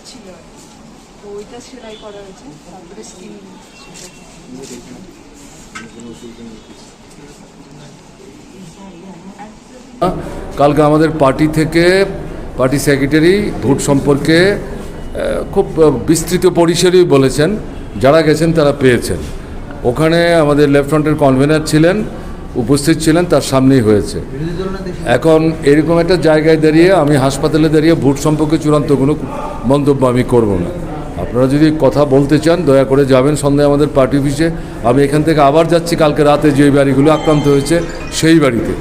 ছিল তো ওইটা সেলাই করা হয়েছে, তারপরে স্কিন। কালকে আমাদের পার্টি থেকে পার্টি সেক্রেটারি ভোট সম্পর্কে খুব বিস্তৃত পরিসরেই বলেছেন, যারা গেছেন তারা পেয়েছেন। ওখানে আমাদের লেফটেন্যান্টের কনভেনার ছিলেন, উপস্থিত ছিলেন, তার সামনেই হয়েছে। এখন এরকম একটা জায়গায় দাঁড়িয়ে আমি হাসপাতালে দাঁড়িয়ে ভোট সম্পর্কে চূড়ান্ত কোনো মন্তব্য আমি করব না। আপনারা যদি কথা বলতে চান দয়া করে যাবেন সন্ধ্যায় আমাদের পার্টি অফিসে। আমি এখান থেকে আবার যাচ্ছি কালকে রাতে যে বাড়িগুলো আক্রান্ত হয়েছে সেই বাড়িতে।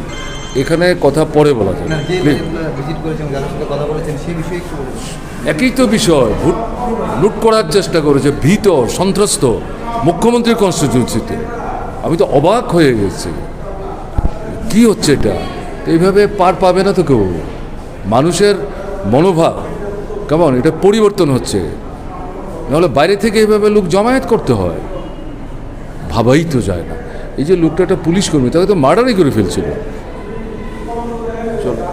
এখানে কথা পরে বলা যাবে। একই তো বিষয়, ভোট লুট করার চেষ্টা করেছে, ভীত সন্ত্রস্ত মুখ্যমন্ত্রীর কনস্টিটিউন্সিতে। আমি তো অবাক হয়ে গেছি, কি হচ্ছে এটা? এইভাবে পার পাবে না তো কেউ। মানুষের মনোভাব কেমন এটা পরিবর্তন হচ্ছে, নাহলে বাইরে থেকে এইভাবে লোক জমায়েত করতে হয়, ভাবাই তো যায় না। এই যে লোকটা একটা পুলিশ কর্মী, তাকে তো মার্ডারই করে ফেলছিল। চলো।